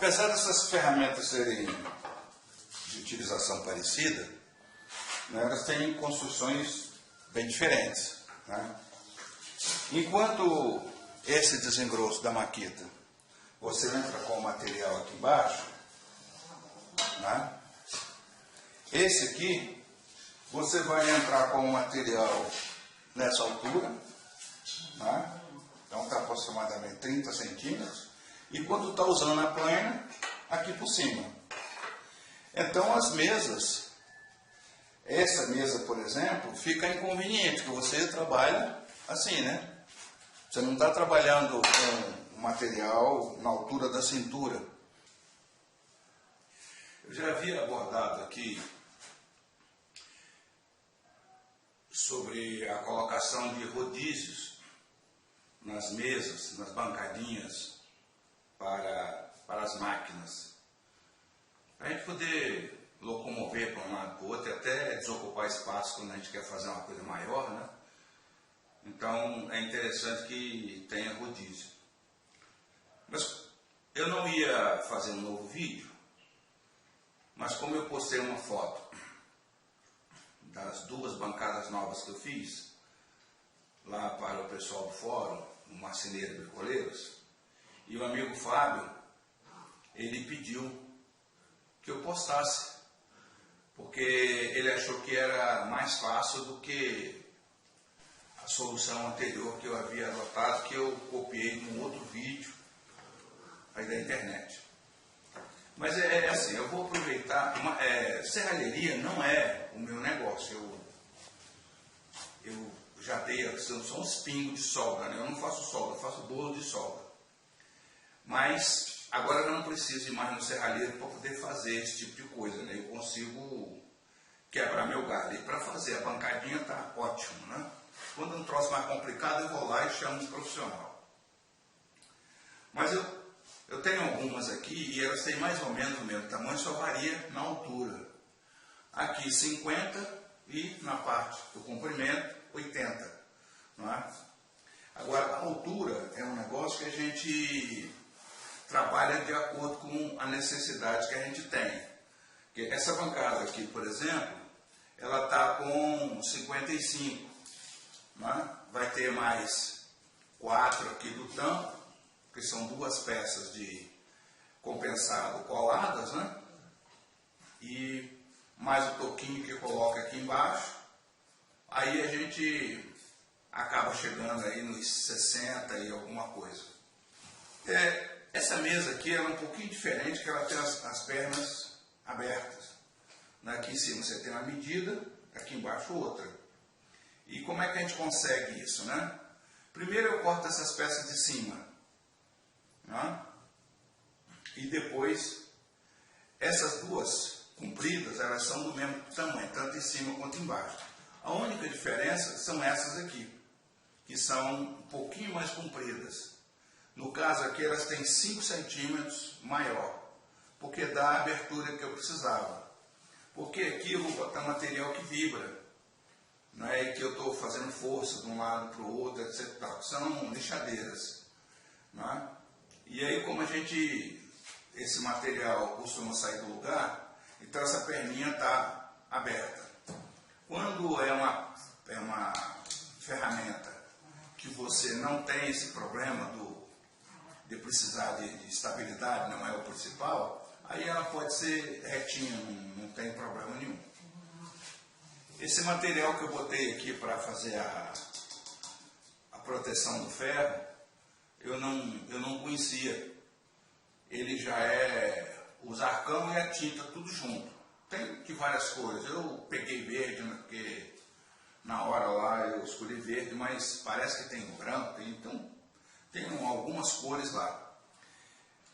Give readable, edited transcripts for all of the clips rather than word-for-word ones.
Apesar dessas ferramentas serem de utilização parecida, né, elas têm construções bem diferentes. Né? Enquanto esse desengrosso da maquita, você entra com o material aqui embaixo, né? Esse aqui, você vai entrar com o material nessa altura, né? Então está aproximadamente 30 centímetros, e quando está usando a plana, aqui por cima. Então as mesas, essa mesa, por exemplo, fica inconveniente, porque você trabalha assim, né? Você não está trabalhando com o material na altura da cintura. Eu já havia abordado aqui sobre a colocação de rodízios nas mesas, nas bancadinhas para as máquinas. Para a gente poder locomover para um lado para o outro e até desocupar espaço quando a gente quer fazer uma coisa maior, né? Então é interessante que tenha rodízio. Mas eu não ia fazer um novo vídeo, mas como eu postei uma foto das duas bancadas novas que eu fiz, lá para o pessoal do fórum, o Marceneiro Bricoleiros, e o amigo Fábio, ele pediu que eu postasse, porque ele achou que era mais fácil do que a solução anterior que eu havia adotado, que eu copiei num outro vídeo aí da internet. Mas é assim, eu vou aproveitar, serralheria não é o meu negócio, eu já dei, são uns pingos de solda, né? Eu não faço solda, eu faço bolo de solda. Mas agora eu não preciso ir mais no serralheiro para poder fazer esse tipo de coisa, né? Eu consigo quebrar meu galho. E para fazer a bancadinha está ótimo, né? Quando é um troço mais complicado, eu vou lá e chamo um profissional. Mas eu tenho algumas aqui e elas têm mais ou menos o mesmo tamanho, só varia na altura. Aqui 50 e na parte do comprimento 80. Não é? Agora, a altura é um negócio que a gente trabalha de acordo com a necessidade que a gente tem. Porque essa bancada aqui, por exemplo, ela está com 55. Não é? Vai ter mais 4 aqui do tampo, que são duas peças de compensado coladas, né? E mais o toquinho que coloca aqui embaixo. Aí a gente acaba chegando aí nos 60 e alguma coisa. Essa mesa aqui ela é um pouquinho diferente, que ela tem as pernas abertas. Aqui em cima você tem uma medida, aqui embaixo outra. E como é que a gente consegue isso, né? Primeiro eu corto essas peças de cima, né? E depois essas duas compridas, elas são do mesmo tamanho, tanto em cima quanto embaixo. A única diferença são essas aqui, que são um pouquinho mais compridas. No caso aqui elas têm 5 centímetros maior, porque dá a abertura que eu precisava. Porque aqui eu vou botar material que vibra, não é que eu estou fazendo força de um lado para o outro, etc. São lixadeiras. Não é? E aí como esse material costuma sair do lugar, então essa perninha está aberta. Quando é uma ferramenta que você não tem esse problema de precisar de estabilidade, não é o principal, aí ela pode ser retinha, não tem problema nenhum. Esse material que eu botei aqui para fazer a proteção do ferro, eu não conhecia. Ele já é os arcão e a tinta tudo junto. Tem de várias cores. Eu peguei verde, porque na hora lá eu escolhi verde, mas parece que tem branco, tem algumas cores lá.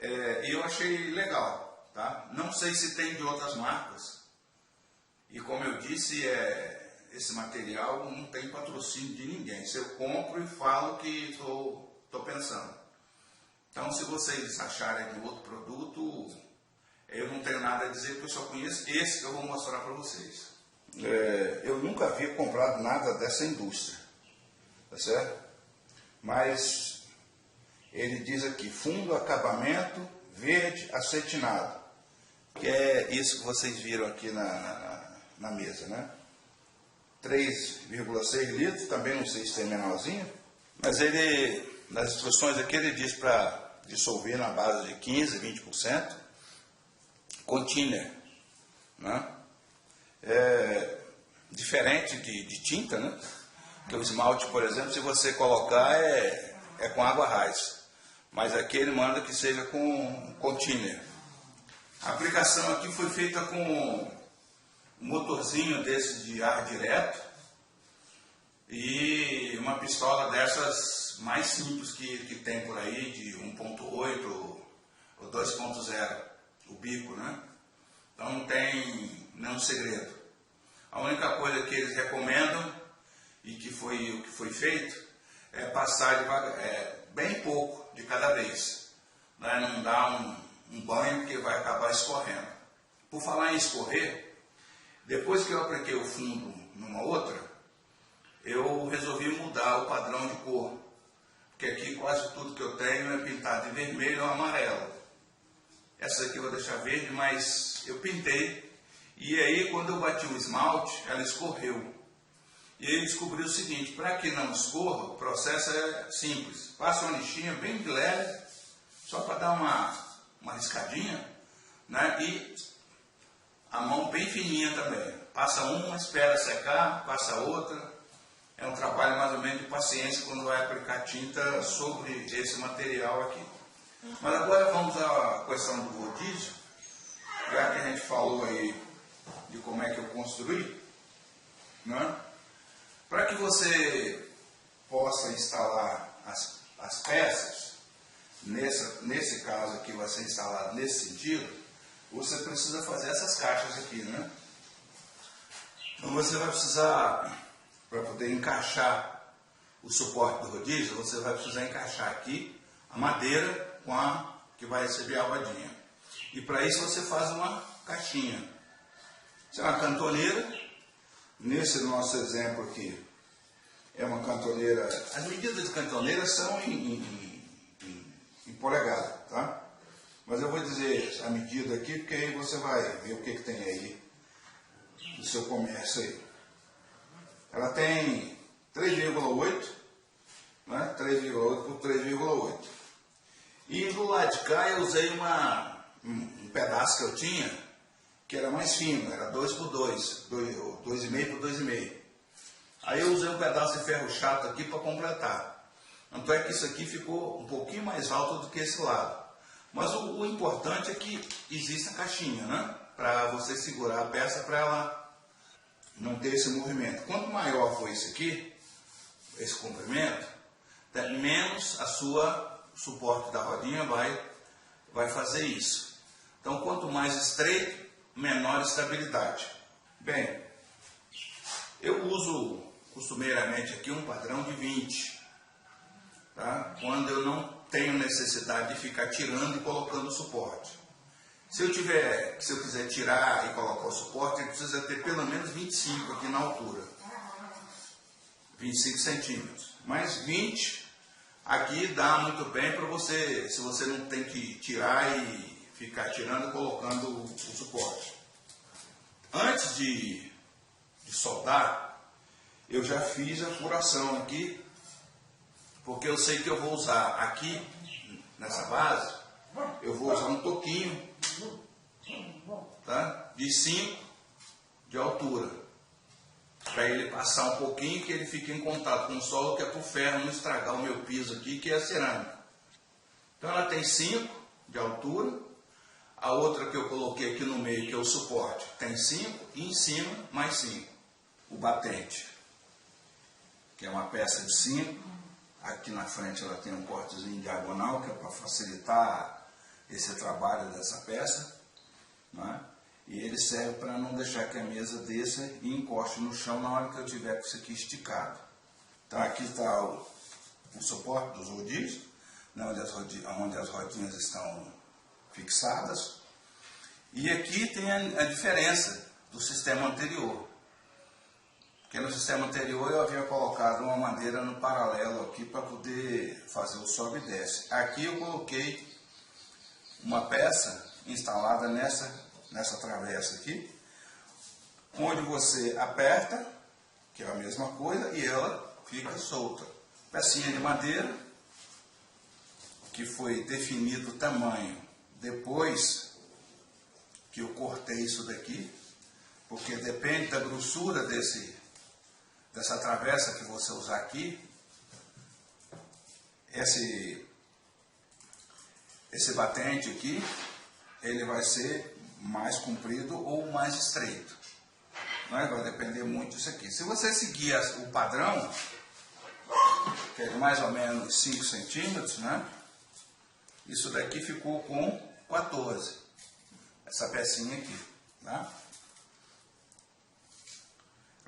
E eu achei legal, tá? Não sei se tem de outras marcas. E como eu disse, esse material não tem patrocínio de ninguém. Se eu compro e falo que estou pensando. Então, se vocês acharem de outro produto, eu não tenho nada a dizer, porque eu só conheço esse que eu vou mostrar para vocês. Eu nunca havia comprado nada dessa indústria, tá certo? Mas ele diz aqui, fundo acabamento verde acetinado, que é isso que vocês viram aqui na mesa, né? 3,6 litros, também não sei se é menorzinho, mas ele, nas instruções aqui, ele diz para dissolver na base de 15, 20%, container, né? Diferente de tinta, né? Porque o esmalte, por exemplo, se você colocar é com água raiz, mas aqui ele manda que seja com container. A aplicação aqui foi feita com um motorzinho desse de ar direto e uma pistola dessas mais simples que tem por aí, de 1.8 ou 2.0, o bico, né? Então não tem nenhum segredo. A única coisa que eles recomendam e que foi o que foi feito é passar bem pouco de cada vez, né? Não dar um banho que vai acabar escorrendo. Por falar em escorrer, depois que eu apliquei o fundo numa outra, eu resolvi mudar o padrão de cor, porque aqui quase tudo que eu tenho é pintado de vermelho ou amarelo. Essa aqui eu vou deixar verde, mas eu pintei, e aí quando eu bati o esmalte, ela escorreu. E aí eu descobri o seguinte: para que não escorra, o processo é simples. Passa uma lixinha bem leve, só para dar uma riscadinha, né? E a mão bem fininha também. Passa uma, espera secar, passa outra. É um trabalho mais ou menos de paciência quando vai aplicar tinta sobre esse material aqui. Mas agora vamos à questão do rodízio. Já que a gente falou aí de como é que eu construí, né? Para que você possa instalar as peças, nesse caso aqui vai ser instalado nesse sentido, você precisa fazer essas caixas aqui, né? Então você vai precisar, para poder encaixar o suporte do rodízio, você vai precisar encaixar aqui a madeira com a que vai receber a rodinha. E para isso você faz uma caixinha. Isso é uma cantoneira. Nesse nosso exemplo aqui, é uma cantoneira. As medidas de cantoneira são em polegada, tá? Mas eu vou dizer a medida aqui, porque aí você vai ver o que tem aí no seu comércio aí. Ela tem 3,8, né? 3,8 por 3,8. E do lado de cá eu usei um pedaço que eu tinha, que era mais fino, era 2 por 2, 2,5 por 2,5. Aí eu usei um pedaço de ferro chato aqui para completar. Tanto é que isso aqui ficou um pouquinho mais alto do que esse lado. Mas o importante é que existe a caixinha, né? Para você segurar a peça para ela não ter esse movimento. Quanto maior for esse aqui, esse comprimento, menos o suporte da rodinha vai fazer isso. Então quanto mais estreito, menor estabilidade. Bem, eu uso costumeiramente aqui um padrão de 20, tá? Quando eu não tenho necessidade de ficar tirando e colocando o suporte. Se eu quiser tirar e colocar o suporte, ele precisa ter pelo menos 25 aqui na altura, 25 centímetros. Mas 20 aqui dá muito bem para você, se você não tem que tirar e ficar tirando e colocando o suporte. Antes de soldar, eu já fiz a furação aqui, porque eu sei que eu vou usar aqui, nessa base, eu vou usar um toquinho, tá? De 5 de altura, para ele passar um pouquinho, que ele fique em contato com o solo, que é para o ferro não estragar o meu piso aqui, que é a cerâmica. Então ela tem 5 de altura. A outra que eu coloquei aqui no meio, que é o suporte, tem 5, e em cima mais 5. O batente, que é uma peça de 5. Aqui na frente ela tem um cortezinho diagonal, que é para facilitar esse trabalho dessa peça, né? E ele serve para não deixar que a mesa desça e encoste no chão na hora que eu tiver com isso aqui esticado. Então aqui está o suporte dos rodízios, né? onde as rodinhas estão fixadas. E aqui tem a diferença do sistema anterior. Porque no sistema anterior eu havia colocado uma madeira no paralelo aqui para poder fazer o sobe e desce. Aqui eu coloquei uma peça instalada nessa travessa aqui, onde você aperta, que é a mesma coisa, e ela fica solta. Pecinha de madeira, que foi definido o tamanho depois que eu cortei isso daqui, porque depende da grossura dessa travessa que você usar aqui. Esse batente aqui, ele vai ser mais comprido ou mais estreito. Não é? Vai depender muito disso aqui. Se você seguir o padrão, que é de mais ou menos 5 centímetros, né? Isso daqui ficou com 14. Essa pecinha aqui, tá?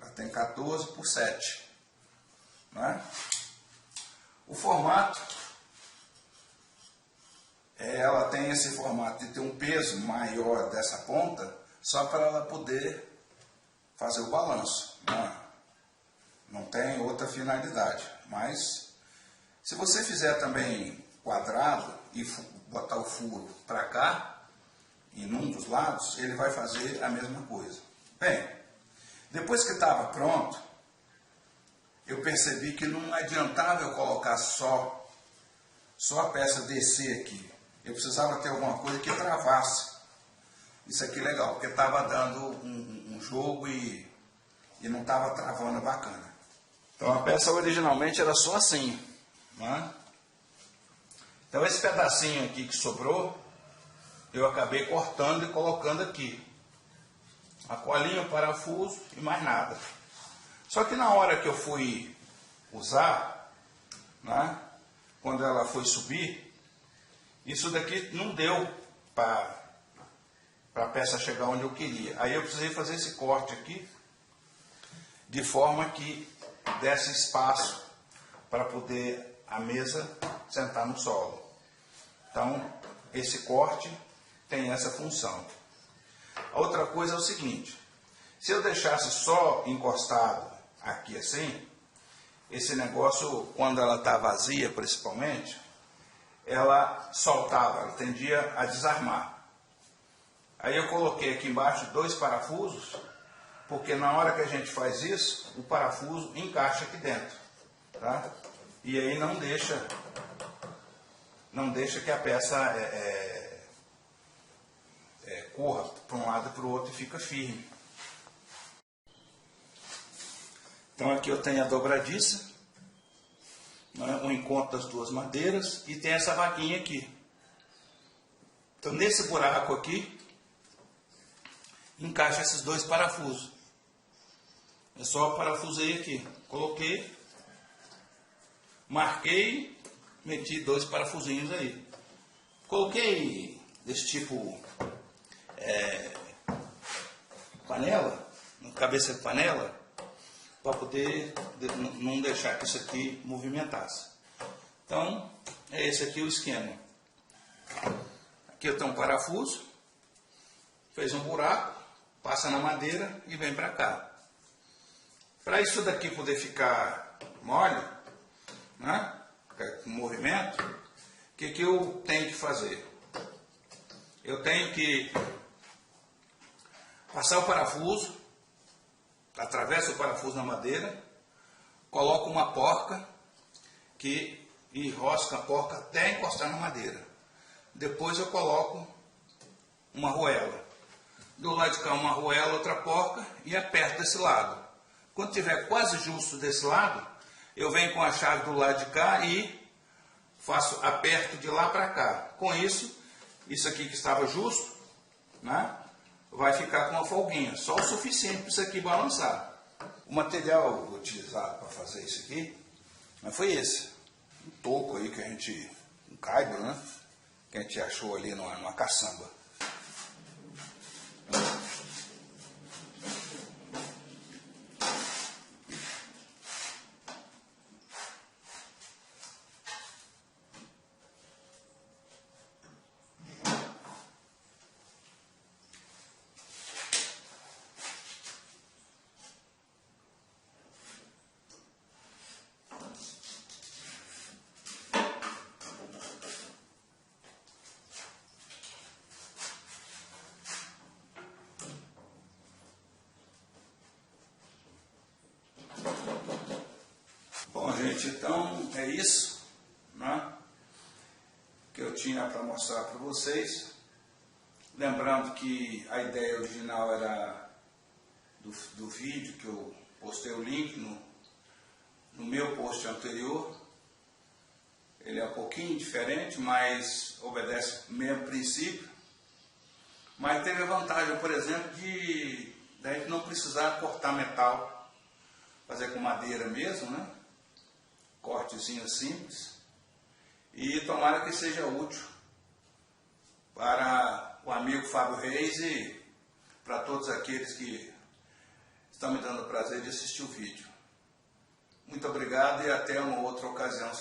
Ela tem 14 por 7. Né? O formato, ela tem esse formato de ter um peso maior dessa ponta, só para ela poder fazer o balanço. Né? Não tem outra finalidade. Mas, se você fizer também quadrado e botar o furo para cá, em um dos lados, ele vai fazer a mesma coisa. Bem, depois que estava pronto, eu percebi que não adiantava eu colocar só a peça descer aqui. Eu precisava ter alguma coisa que travasse. Isso aqui é legal, porque estava dando um jogo e não estava travando bacana. Então a peça originalmente era só assim. Né? Então esse pedacinho aqui que sobrou, eu acabei cortando e colocando aqui. A colinha, o parafuso e mais nada. Só que na hora que eu fui usar, né, quando ela foi subir, isso daqui não deu para a peça chegar onde eu queria. Aí eu precisei fazer esse corte aqui, de forma que desse espaço para poder a mesa sentar no solo. Então, esse corte tem essa função. A outra coisa é o seguinte, se eu deixasse só encostado aqui assim, esse negócio, quando ela está vazia principalmente, ela soltava, ela tendia a desarmar. Aí eu coloquei aqui embaixo 2 parafusos, porque na hora que a gente faz isso, o parafuso encaixa aqui dentro. Tá? E aí não deixa que a peça corra para um lado e para o outro e fica firme. Então aqui eu tenho a dobradiça, né, o encontro das duas madeiras, e tem essa vaguinha aqui. Então nesse buraco aqui, encaixa esses 2 parafusos. É só parafusei aqui. Coloquei, marquei, meti 2 parafusinhos aí. Coloquei desse tipo panela, cabeça de panela, para poder não deixar que isso aqui movimentasse. Então, é esse aqui o esquema. Aqui eu tenho um parafuso, fez um buraco, passa na madeira e vem para cá. Para isso daqui poder ficar mole, né, com movimento, o que eu tenho que fazer? Eu tenho que passar o parafuso, atravesso o parafuso na madeira, coloco uma porca que enrosca a porca até encostar na madeira. Depois eu coloco uma arruela. Do lado de cá uma arruela, outra porca e aperto desse lado. Quando tiver quase justo desse lado, eu venho com a chave do lado de cá e aperto de lá para cá. Com isso aqui que estava justo, né, vai ficar com uma folguinha, só o suficiente para isso aqui balançar. O material utilizado para fazer isso aqui foi esse. Um toco aí que a gente, um caibro, né, que a gente achou ali numa caçamba. gente, então é isso, né, que eu tinha para mostrar para vocês. Lembrando que a ideia original era do vídeo, que eu postei o link no meu post anterior. Ele é um pouquinho diferente, mas obedece o mesmo princípio. Mas teve a vantagem, por exemplo, de a gente não precisar cortar metal, fazer com madeira mesmo, né? Cortezinho simples. E tomara que seja útil para o amigo Fábio Reis e para todos aqueles que estão me dando o prazer de assistir o vídeo. Muito obrigado e até uma outra ocasião.